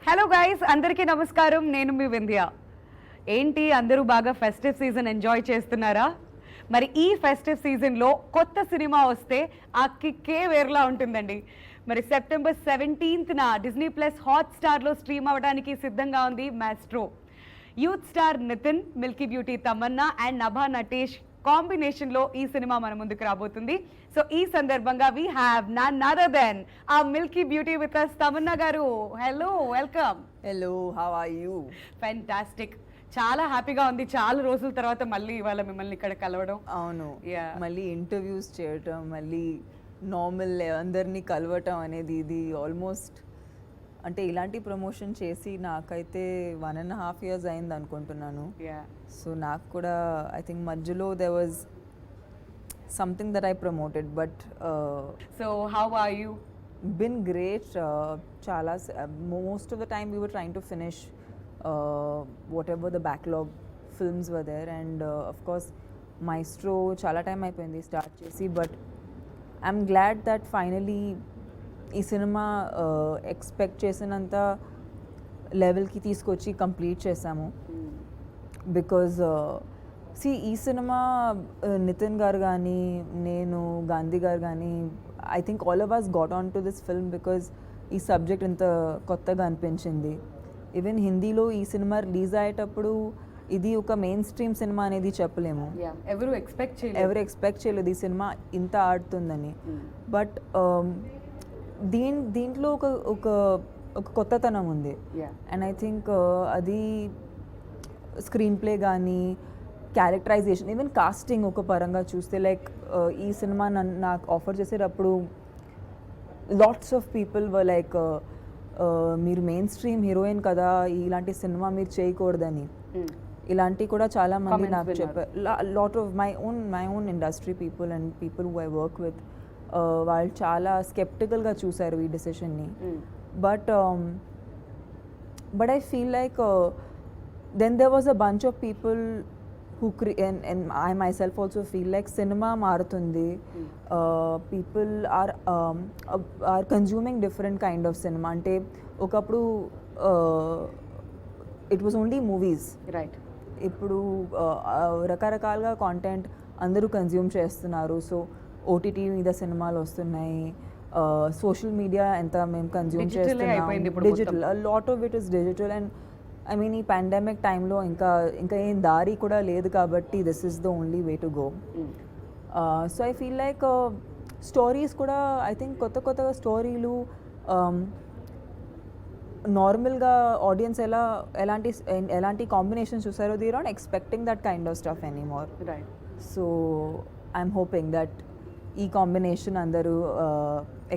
Hello guys, అందరికీ నమస్కారం. నేను మీ వింధ్య. ఏంటి అందరూ బాగా ఫెస్టివ్ సీజన్ ఎంజాయ్ చేస్తున్నారా? మరి ఈ ఫెస్టివ్ సీజన్లో కొత్త సినిమా వస్తే ఆ కిక్కే వేరులా ఉంటుందండి. మరి సెప్టెంబర్ 17న డిజ్నీ ప్లస్ హాట్స్టార్లో స్ట్రీమ్ అవ్వడానికి సిద్ధంగా ఉంది Maestro. Youth star Nithin, milky beauty Tamannaah and Nabha Natesh కాంబినేషన్లో ఈ సినిమా మన ముందుకు రాబోతుంది. సో ఈ సందర్భంగా we have none other than ఆ milky beauty with us Tamannaah garu. Hello, welcome. Hello, how are you? Fantastic. చాలా హ్యాపీగా ఉంది చాలా రోజుల తర్వాత మళ్ళీ ఇవాళ మిమ్మల్ని ఇక్కడ కలవడం. అవును, Yeah. మళ్ళీ ఇంటర్వ్యూస్ చేయటం, మళ్ళీ నార్మల్ అందరినీ కలవటం అనేది ఇది ఆల్మోస్ట్ అంటే ఇలాంటి ప్రమోషన్ చేసి నాకైతే 1.5 years అయింది అనుకుంటున్నాను. Yeah. సో నాకు కూడా ఐ థింక్ మధ్యలో they was something that I promoted but So how are you? Been great. చాలా most of the time we were trying to finish whatever the backlog films were there and of course Maestro చాలా time అయిపోయింది start చేసి. But I'm glad that finally ఈ cinema expect చేసినంత లెవెల్కి తీసుకొచ్చి complete చేసాము. Because ఈ cinema Nitin గారు కానీ నేను గాంధీ గారు కానీ I think all of us got on to this film because ఈ సబ్జెక్ట్ ఇంత కొత్తగా అనిపించింది. ఈవెన్ హిందీలో ఈ సినిమా రిలీజ్ అయ్యేటప్పుడు ఇది ఒక మెయిన్ స్ట్రీమ్ సినిమా అనేది చెప్పలేము. ఎవరు ఎక్స్పెక్ట్ చేయలేదు ఈ సినిమా ఇంత ఆడుతుందని. బట్ దీంట్లో ఒక ఒక ఒక కొత్తతనం ఉంది. అండ్ ఐ థింక్ అది స్క్రీన్ ప్లే కానీ క్యారెక్టరైజేషన్ ఈవెన్ కాస్టింగ్ ఒక పరంగా చూస్తే లైక్ ఈ సినిమా నాకు ఆఫర్ చేసేటప్పుడు lots of people were like మీరు మెయిన్ స్ట్రీమ్ హీరోయిన్ కదా, ఇలాంటి సినిమా మీరు చేయకూడదని. ఇలాంటివి కూడా చాలా మంది నాకు చెప్పారు. Lot of my own industry people and people who I work with వాళ్ళు చాలా స్కెప్టికల్గా చూశారు ఈ డెసిషన్ని. But I feel like then there was a bunch of people who and I myself also feel like cinema marutundi. People are consuming different kind of cinema. Ante okappudu it was only movies, right? ఇప్పుడు రకరకాలుగా content అందరూ consume చేస్తున్నారు. So OTT మీద సినిమాలు వస్తున్నాయి, social media ఎంత మేము consume చేస్తున్నాం, digital, lot of it is digital. And I mean ఈ పాండమిక్ టైంలో ఇంకా ఏం దారి కూడా లేదు కాబట్టి this is the only way to go. So I feel like stories కూడా ఐ థింక్ కొత్త స్టోరీలు నార్మల్గా ఆడియన్స్ ఎలాంటి కాంబినేషన్ చూసారో they are not expecting that kind of stuff anymore. So I'm hoping that ఈ కాంబినేషన్ అందరూ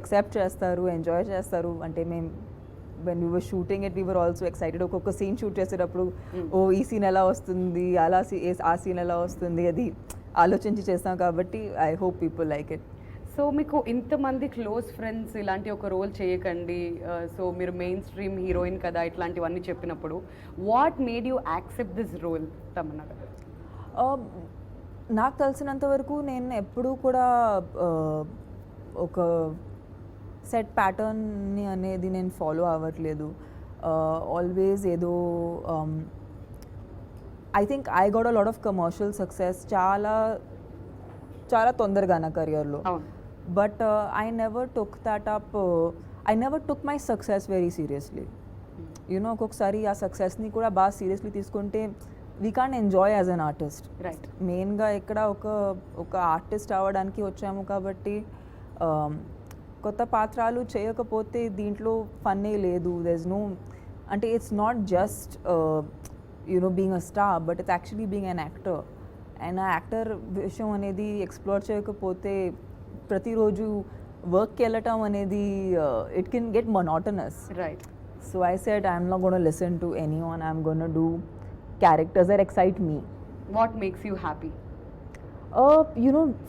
ఎక్సెప్ట్ చేస్తారు, enjoy చేస్తారు. అంటే మేము when we were shooting it we were also excited. ఒక్కొక్క సీన్ షూట్ చేసేటప్పుడు ఈ సీన్ ఎలా వస్తుంది, ఆ సీన్ ఎలా వస్తుంది అది ఆలోచించి చేస్తాం కాబట్టి I hope people like it. So మీకు ఇంతమంది క్లోజ్ ఫ్రెండ్స్ ఇలాంటి ఒక రోల్ చేయకండి, సో మీరు మెయిన్ స్ట్రీమ్ హీరోయిన్ కదా ఇట్లాంటివన్నీ చెప్పినప్పుడు what made you accept this role Tamannaah garu? నాకు తెలిసినంత వరకు నేను ఎప్పుడూ కూడా ఒక సెట్ ప్యాటర్న్ని అనేది నేను ఫాలో అవ్వట్లేదు. ఆల్వేస్ ఏదో I think I got a lot of commercial success చాలా తొందరగా నా కెరియర్లో. But I never took my success very seriously. You know ఒక్కొక్కసారి ఆ సక్సెస్ని కూడా బాగా సీరియస్లీ తీసుకుంటే we can't enjoy as an artist. Right. మెయిన్గా ఇక్కడ ఒక ఆర్టిస్ట్ అవ్వడానికి వచ్చాము కాబట్టి కొత్త పాత్రలు చేయకపోతే దీంట్లో ఫన్నే లేదు. దెర్ ఇస్ నో అంటే it's not just you know being a star but it's actually being an actor. And ఆ యాక్టర్ విషయం అనేది ఎక్స్ప్లోర్ చేయకపోతే ప్రతిరోజు వర్క్కి వెళ్ళటం అనేది it can get monotonous. Right. So I said I'm not gonna listen to anyone, I'm gonna do characters that excite me. What makes you happy?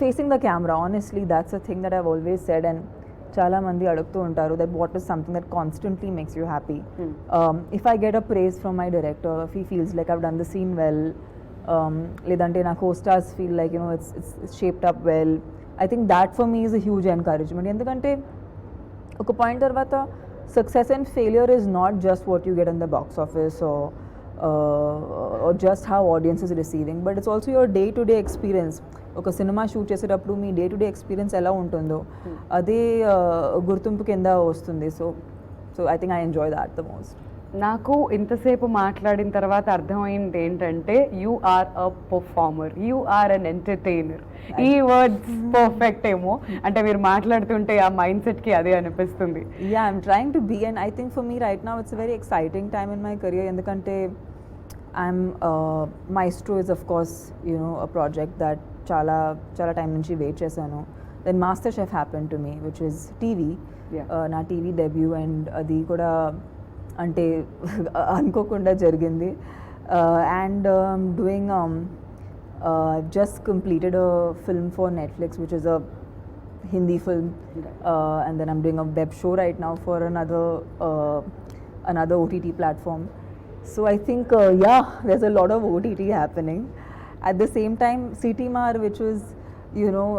Facing the camera, honestly that's a thing that I've always said. And చాలా మంది అడుగుతూ ఉంటారు that what is something that constantly makes you happy. If I get a praise from my director, if he feels like I've done the scene well, లేదంటే నా co-stars feel like it's shaped up well, I think that for me is a huge encouragement. ఎందుకంటే ఒక point తర్వాత success and failure is not just what you get in the box office or just how audience is receiving, but it's also your day to day experience. ఒక సినిమా shoot చేసేటప్పుడు మీ day to day experience ఎలా ఉంటుందో అదే గుర్తింపు కింద వస్తుంది. So I think I enjoy that the most. నాకు ఇంతసేపు మాట్లాడిన తర్వాత అర్థమైంది ఏంటంటే you are a performer, you are an entertainer. ఈ వర్డ్స్ పర్ఫెక్ట్ ఏమో, అంటే మీరు మాట్లాడుతుంటే ఆ మైండ్ సెట్కి అదే అనిపిస్తుంది. Yeah, I'm trying to be, and I think for me right now it's a very exciting time in my career. ఎందుకంటే Maestro is of course, you know, a project that చాలా టైం నుంచి wait చేశాను. Then master chef happen to me which is TV, నా TV debut, and అది కూడా అంటే అనుకోకుండా జరిగింది. And doing just completed a film for Netflix which is a Hindi film, and then I'm doing a web show right now for another OTT platform. So I think yeah, there's a lot of OTT happening. At the same time, City Mar, which was, you know,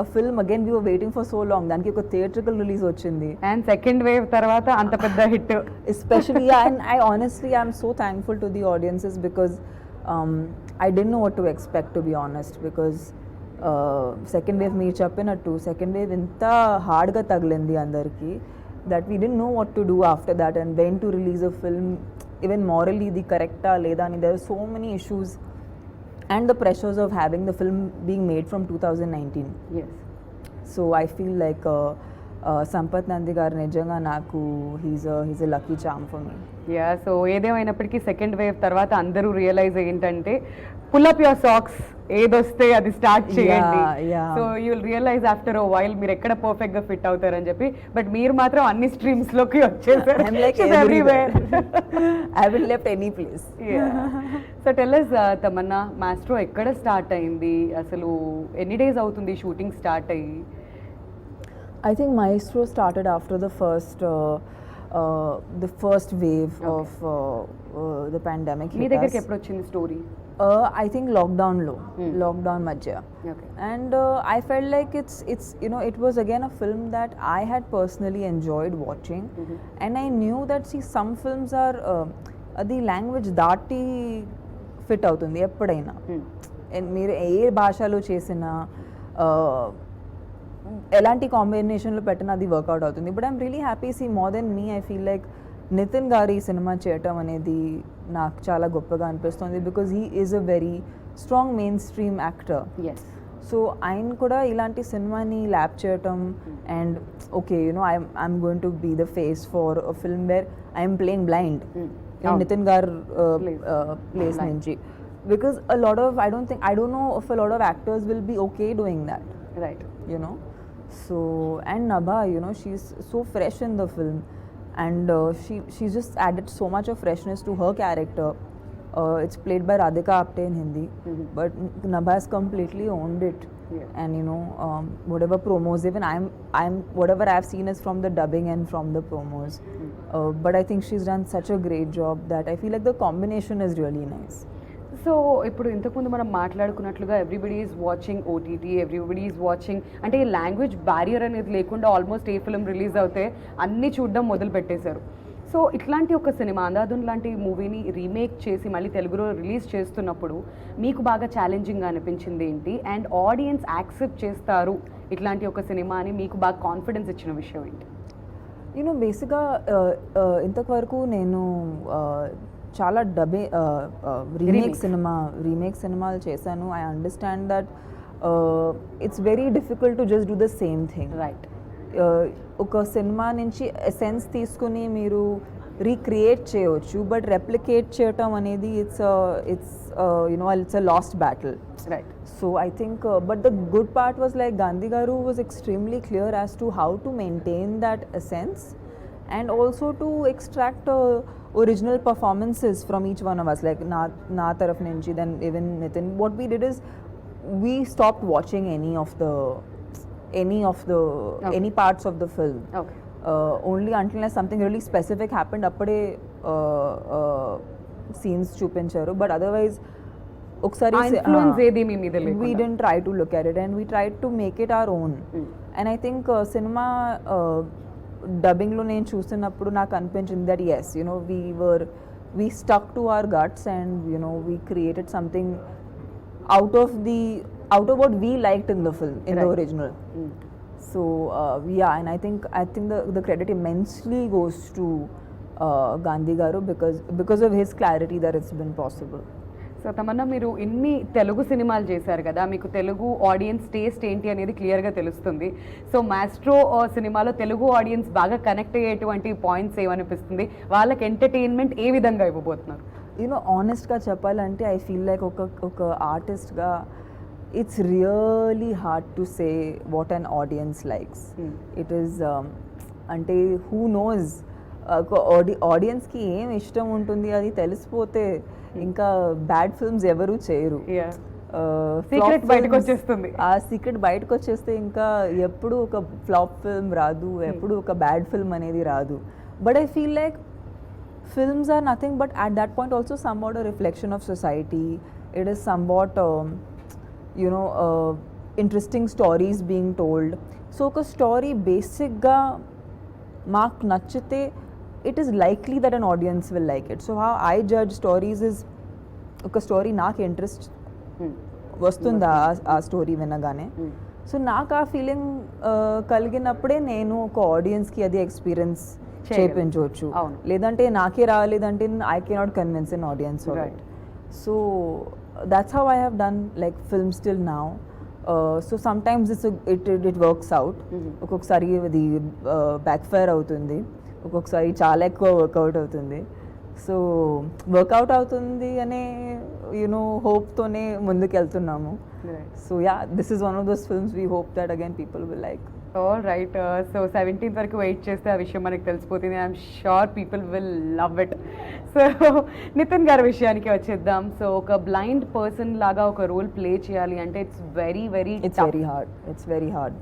a film again we were waiting for so long. Danki oka theatrical release ochindi. And second wave tarvata anta pedda hit. Especially, yeah, and I honestly I'm so thankful to the audiences because I didn't know what to expect, to be honest, because second wave meer cheppinattu second wave inta hard ga tagilindi andarki that we didn't know what to do after that, and when to release a film, even morally the correcta leda ani. There are so many issues and the pressures of having the film being made from 2019. Yes. So I feel like Sampath Nandi garu nijanga naku he's a lucky charm for me. Yeah, so ఏదేమైనప్పటికీ second wave తర్వాత అందరూ realise ఏంటంటే pull up your socks, ఏదొస్తే అది start చేయండి. So you will realise after a while మీరు ఎక్కడ perfect గా ఫిట్ అవుతారని చెప్పి. బట్ మీరు మాత్రం అన్ని స్ట్రీమ్స్ లోకి వచ్చేసారు. I haven't left any place. So tell us, Tamannaah, maestro ఎక్కడ స్టార్ట్ అయింది, అసలు ఎన్ని డేస్ అవుతుంది షూటింగ్ స్టార్ట్ అయ్యి? I think Maestro started after the first wave of the pandemic. మీ దగ్గరికి ఎప్పుడు వచ్చింది story? I think lockdown madhya. Okay. And I felt like it's you know, it was again a film that I had personally enjoyed watching. And I knew that some films are the language దాటి fit అవుతుంది ఎప్పుడైనా. మీరు ఏ భాషలో చేసినా ఎలాంటి కాంబినేషన్లో పెట్టినా అది వర్కౌట్ అవుతుంది. But I'm really happy. See more than me I feel like Nitin garu ఈ సినిమా చేయటం అనేది నాకు చాలా గొప్పగా అనిపిస్తుంది. Because he is a very strong mainstream actor. So ఆయన కూడా ఇలాంటి సినిమాని ల్యాప్ చేయటం, and okay, you know I'm going to be the face for a film where I'm playing blind Nitin garu place నుంచి. Because a lot of I don't know if a lot of actors will be okay doing that, right? You know, so and Nabha, you know, she's so fresh in the film, and she's just added so much of freshness to her character. It's played by Radhika Apte in Hindi, but Nabha has completely owned it. And you know, whatever promos, even I'm whatever I've seen is from the dubbing and from the promos. But I think she's done such a great job that I feel like the combination is really nice. So ఇప్పుడు ఇంతకుముందు మనం మాట్లాడుకున్నట్లుగా everybody is watching OTT, everybody is watching, అంటే ఈ language barrier అనేది లేకుండా almost a film release అవుతే అన్నీ చూడడం మొదలు పెట్టేశారు. సో ఇట్లాంటి ఒక సినిమా అంధాధున్ లాంటి మూవీని రీమేక్ చేసి మళ్ళీ తెలుగులో రిలీజ్ చేస్తున్నప్పుడు మీకు బాగా ఛాలెంజింగ్గా అనిపించింది ఏంటి, అండ్ ఆడియన్స్ యాక్సెప్ట్ చేస్తారు ఇట్లాంటి ఒక సినిమా అని మీకు బాగా కాన్ఫిడెన్స్ ఇచ్చిన విషయం ఏంటి? యూనో బేసిక్గా ఇంతవరకు నేను చాలా రీమేక్ సినిమాలు చేశాను. I understand that it's very difficult to just do the same thing. Right. ఒక సినిమా నుంచి ఎసెన్స్ తీసుకుని మీరు రీక్రియేట్ చేయవచ్చు, బట్ రెప్లికేట్ చేయటం అనేది it's you know it's a last battle. Right. So I think, but the good part was like Gandhi Garu was extremely clear as to how to maintain that essence and also to extract original performances from each one of us, like na taraf nunchi, then even Nitin. What we did is we stopped watching any of the Okay. any parts of the film. Okay. Only until something really specific happened appade scenes chupincharu, but otherwise ఒకసారి we didn't try to look at it, and we tried to make it our own. And I think cinema డబ్బింగ్లో నేను చూస్తున్నప్పుడు నాకు అనిపించింది that yes you know we stuck to our guts and you know we created something out of what we liked in the film, in the Right. original. So yeah, and I think the credit immensely goes to Gandhi Garu because of his clarity that it's been possible. So Tamannaah, మీరు ఇన్ని తెలుగు సినిమాలు చేశారు కదా, మీకు Telugu audience taste ఏంటి అనేది క్లియర్గా తెలుస్తుంది. సో మాస్ట్రో సినిమాలో తెలుగు ఆడియన్స్ బాగా కనెక్ట్ అయ్యేటువంటి పాయింట్స్ ఏమనిపిస్తుంది, వాళ్ళకి ఎంటర్టైన్మెంట్ ఏ విధంగా ఇవ్వబోతున్నారు? యూనో ఆనెస్ట్గా చెప్పాలంటే ఐ ఫీల్ లైక్ ఒక ఆర్టిస్ట్గా it's really hard to say what an audience likes. It is అంటే హూ నోస్ ఆడియన్స్కి ఏం ఇష్టం ఉంటుంది అది తెలిసిపోతే ఇంకా బ్యాడ్ ఫిల్మ్స్ ఎవరు చేయరు. సీక్రెట్ బయటకు వచ్చేస్తుంది. ఆ సీక్రెట్ బయటకు వచ్చేస్తే ఇంకా ఎప్పుడు ఒక ఫ్లాప్ ఫిల్మ్ రాదు, ఎప్పుడు ఒక బ్యాడ్ ఫిల్మ్ అనేది రాదు. But I feel like films are nothing but at that point also somewhat a reflection of society. It is somewhat interesting stories being told. So a story basic ga mark nachite, it is likely that an audience will like it. So how I judge stories is oka story నాకు interest వస్తుందా ఆ story వినగానే. So నాకు ఆ feeling కలిగినప్పుడే నేను ఒక ఆడియన్స్కి అది ఎక్స్పీరియన్స్ చేయించవచ్చు. లేదంటే నాకే రాలేదంటే I cannot convince an audience. So that's how I have done like films till now. So some times it works out, ఒక్కొక్కసారి అది బ్యాక్ ఫైర్ అవుతుంది, ఒక్కొక్కసారి చాలా ఎక్కువ వర్కౌట్ అవుతుంది. సో వర్కౌట్ అవుతుంది అనే యూనో హోప్తోనే ముందుకెళ్తున్నాము. So yeah, this is one of those films we hope that again people will like. All right. So 17th వరకు వెయిట్ చేస్తే ఆ విషయం మనకు తెలిసిపోతుంది. I'm sure people will love it. So Nithin garu విషయానికి వచ్చేద్దాం. సో ఒక బ్లైండ్ పర్సన్ లాగా ఒక రోల్ ప్లే చేయాలి అంటే it's very very hard.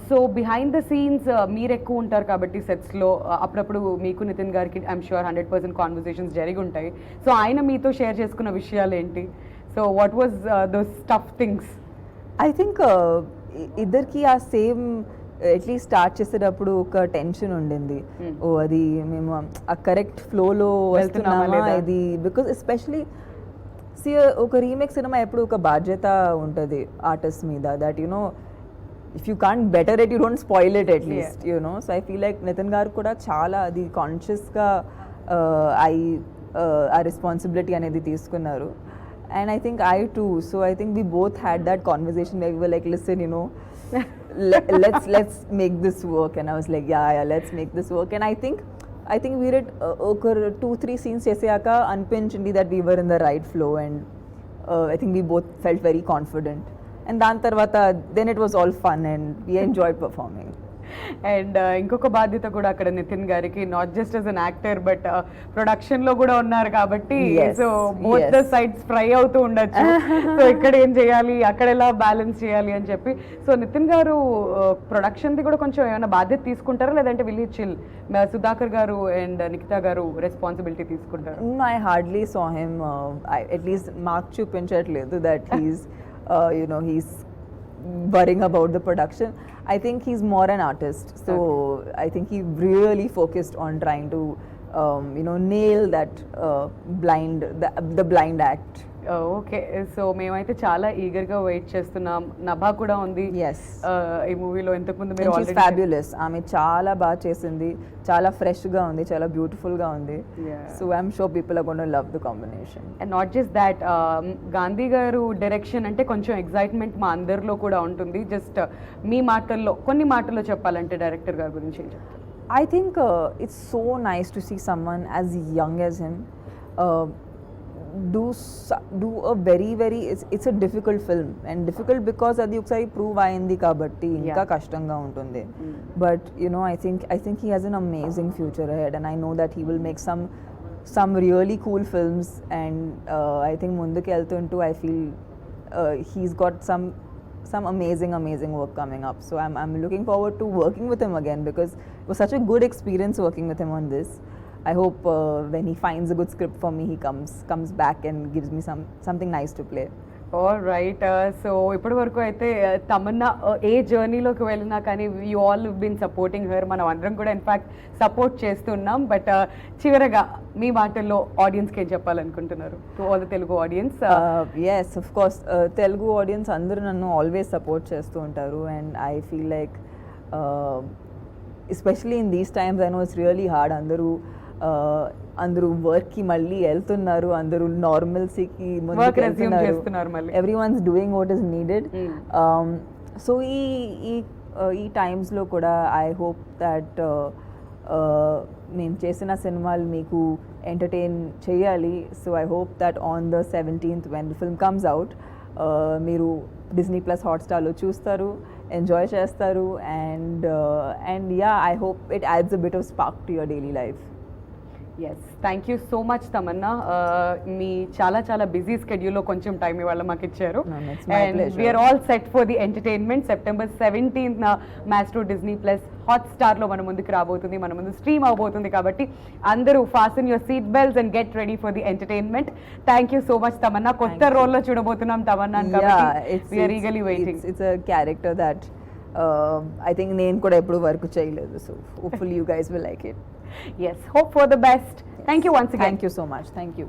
So behind the scenes మీరు ఎక్కువ ఉంటారు కాబట్టి సెట్స్లో అప్పుడప్పుడు మీకు నితిన్ గారికి ఐఎమ్ షూర్ 100% కాన్వర్సేషన్స్ జరిగి ఉంటాయి. సో ఆయన మీతో షేర్ చేసుకున్న విషయాలు ఏంటి? So what was those tough things? I think ఇద్దరికి ఆ సేమ్ అట్లీస్ట్ స్టార్ట్ చేసేటప్పుడు ఒక టెన్షన్ ఉండింది. ఓ అది మేము ఆ కరెక్ట్ ఫ్లోలో వెళ్తున్నామా ఇది, బికాస్ ఎస్పెషలీ ఒక రీమేక్ సినిమా ఎప్పుడు ఒక బాధ్యత ఉంటుంది ఆర్టిస్ట్ మీద, that you know if you can't better it you don't spoil it at least you know. So I feel like Nitin garu కూడా చాలా అది కాన్షియస్గా ఆ రెస్పాన్సిబిలిటీ అనేది తీసుకున్నారు. And I think I too. So I think we both had that conversation where we were like, listen, you know, let's make this work. And I was like, yeah, let's make this work. And I think we did 2-3 scenes cheseyaka anpinchindi that we were in the right flow, and I think we both felt very confident. And dan tarvata then it was all fun and we enjoyed performing. And ఇంకొక బాధ్యత కూడా అక్కడ నితిన్ గారికి, not just as an actor but production లో కూడా ఉన్నారు కాబట్టి so both the sides fry అవుతూ ఉండొచ్చు. సో ఇక్కడ ఏం చేయాలి, అక్కడ ఎలా బ్యాలెన్స్ చేయాలి అని చెప్పి. సో నితిన్ గారు ప్రొడక్షన్ ది కూడా కొంచెం ఏమైనా బాధ్యత తీసుకుంటారా, లేదంటే విల్ చిల్ సుధాకర్ గారు అండ్ నిఖితా గారు రెస్పాన్సిబిలిటీ తీసుకుంటారు? I hardly saw him. At least mark చూపించట్లేదు that he's worrying about the production. I think he's more an artist, so I think he really focused on trying to nail that the blind act. Okay. So మేమైతే చాలా ఈగర్గా wait చేస్తున్నాం. నభా కూడా ఉంది ఈ మూవీలో. ఇంతకుముందు మీరు ఆల్రెడీ ఫ్యాబ్యులస్, ఆమె చాలా బాగా చేసింది, చాలా ఫ్రెష్గా ఉంది, చాలా బ్యూటిఫుల్గా ఉంది. So I'm sure people are gonna love the combination. And not just that, Gandhi garu direction అంటే కొంచెం ఎగ్జైట్మెంట్ మా అందరిలో కూడా ఉంటుంది. జస్ట్ మీ మాటల్లో కొన్ని మాటల్లో చెప్పాలంటే డైరెక్టర్ గారి గురించి ఏం చెప్తారు? I think it's so nice to see someone as young as him do a very it's a difficult film, and difficult because అది ఒకసారి ప్రూవ్ అయింది కాబట్టి ఇంకా కష్టంగా ఉంటుంది. But I think he has an amazing future ahead, and I know that he will make some really cool films, and I think ముందుకు వెళ్తుంటూ I feel he's got some amazing work coming up. So I'm looking forward to working with him again, because it was such a good experience working with him on this. I hope when he finds a good script for me, he comes back and gives me something nice to play. All right so ఇప్పటి వరకు అయితే తమన్నా ఏ జర్నీలోకి వెళ్ళినా కానీ you all been supporting her, మనం అందరం కూడా ఇన్ఫాక్ట్ సపోర్ట్ చేస్తున్నాం. బట్ చివరగా మీ మాటల్లో ఆడియన్స్కి ఏం చెప్పాలనుకుంటున్నారు, to all the Telugu audience? Yes of course Telugu audience అందరూ నన్ను ఆల్వేస్ సపోర్ట్ చేస్తూ ఉంటారు. And I feel like especially in these times I know it's really hard. అందరూ వర్క్కి మళ్ళీ వెళ్తున్నారు, అందరూ నార్మల్సీకి Work resume చేస్తున్నారు మళ్ళీ. Every once doing what is needed. So ఈ టైమ్స్లో కూడా ఐ హోప్ దట్ మేము చేసిన సినిమాలు మీకు ఎంటర్టైన్ చేయాలి. So I hope that on the 17th when the film comes out మీరు డిస్నీ ప్లస్ హాట్స్టార్లో చూస్తారు, ఎంజాయ్ చేస్తారు. And yeah I hope it adds a bit of spark to your daily life. Yes, thank you so much Tamannaah. మీ చాలా busy స్కెడ్యూల్లో కొంచెం time ఇవాళ మాకు ఇచ్చారు. No, it's my and pleasure. We're all set for the entertainment. September 17th Maestro Disney plus హాట్స్టార్లో మన ముందుకు రాబోతుంది, మన ముందు స్ట్రీమ్ అవబోతుంది. కాబట్టి అందరూ fasten your seat belts and get ready for the entertainment. Thank you so much Tamannaah. కొత్త రోల్లో చూడబోతున్నాం తమన్నా కాబట్టి we're eagerly waiting. It's a character that I think నేను కూడా ఎప్పుడు వర్క్ చేయలేదు. So hopefully you guys will like it. Yes, hope for the best. Thank you once again. Thank you so much. Thank you.